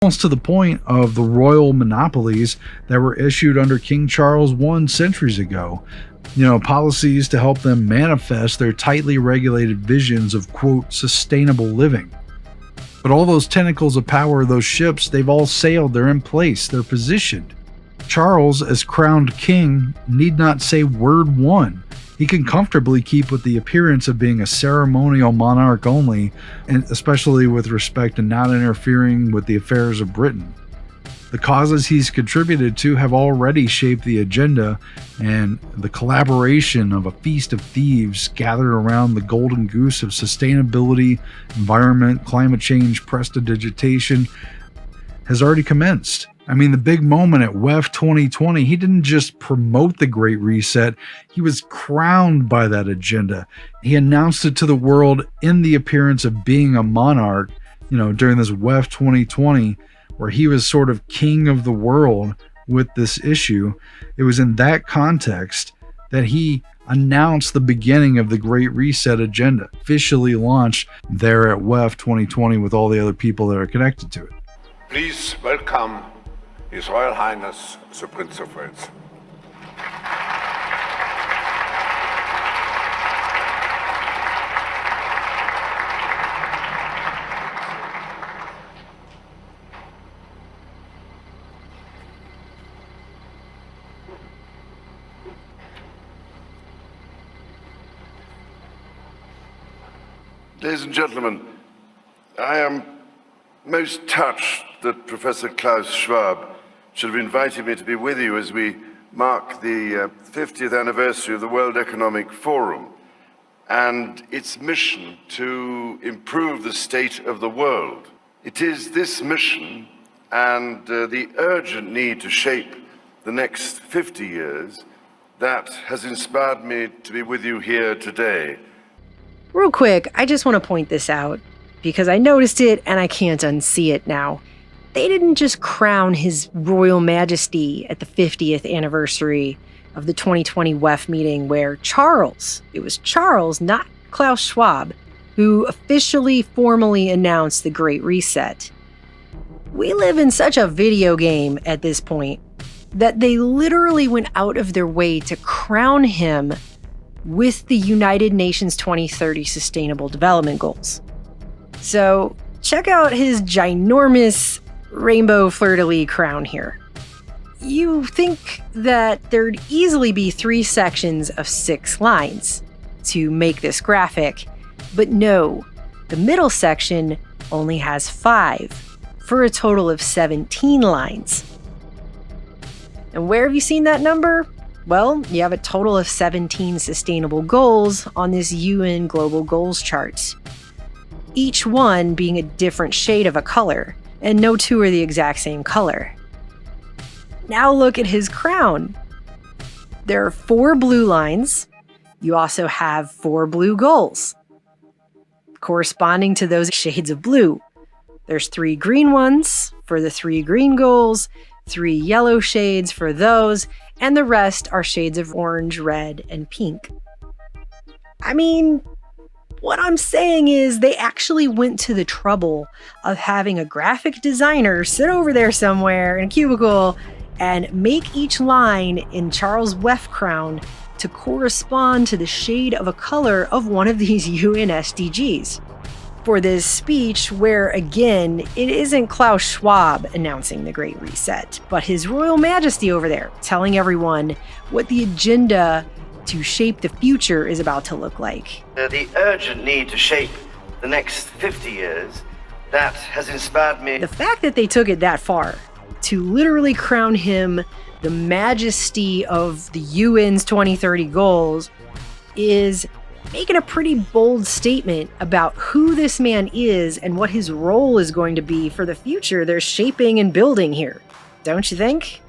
almost to the point of the royal monopolies that were issued under King Charles I centuries ago. Policies to help them manifest their tightly regulated visions of, quote, sustainable living. But all those tentacles of power, those ships, they've all sailed, they're in place, they're positioned. Charles, as crowned king, need not say word one. He can comfortably keep with the appearance of being a ceremonial monarch only, and especially with respect to not interfering with the affairs of Britain. The causes he's contributed to have already shaped the agenda, and the collaboration of a feast of thieves gathered around the golden goose of sustainability, environment, climate change, prestidigitation has already commenced. The big moment at WEF 2020, he didn't just promote the Great Reset, he was crowned by that agenda. He announced it to the world in the appearance of being a monarch, during this WEF 2020, where he was sort of king of the world with this issue. It was in that context that he announced the beginning of the Great Reset agenda, officially launched there at WEF 2020 with all the other people that are connected to it. Please welcome His Royal Highness, the Prince of Wales. Ladies and gentlemen, I am most touched that Professor Klaus Schwab should have invited me to be with you as we mark the 50th anniversary of the World Economic Forum and its mission to improve the state of the world. It is this mission and the urgent need to shape the next 50 years that has inspired me to be with you here today. Real quick, I just want to point this out because I noticed it and I can't unsee it now. They didn't just crown His Royal Majesty at the 50th anniversary of the 2020 WEF meeting where it was Charles, not Klaus Schwab, who officially formally announced the Great Reset. We live in such a video game at this point that they literally went out of their way to crown him with the United Nations 2030 Sustainable Development Goals. So check out his ginormous rainbow fleur-de-lis crown here. You think that there'd easily be 3 sections of 6 lines to make this graphic, but no, the middle section only has 5 for a total of 17 lines. And where have you seen that number? Well, you have a total of 17 sustainable goals on this UN Global Goals chart, each one being a different shade of a color, and no 2 are the exact same color. Now look at his crown. There are 4 blue lines. You also have 4 blue goals, corresponding to those shades of blue. There's 3 green ones for the 3 green goals, 3 yellow shades for those, and the rest are shades of orange, red, and pink. What I'm saying is they actually went to the trouble of having a graphic designer sit over there somewhere in a cubicle and make each line in Charles' WEF crown to correspond to the shade of a color of one of these UN SDGs. For this speech, where again, it isn't Klaus Schwab announcing the Great Reset, but His Royal Majesty over there telling everyone what the agenda to shape the future is about to look like. The urgent need to shape the next 50 years, that has inspired me. The fact that they took it that far, to literally crown him the majesty of the UN's 2030 goals, is making a pretty bold statement about who this man is and what his role is going to be for the future they're shaping and building here. Don't you think?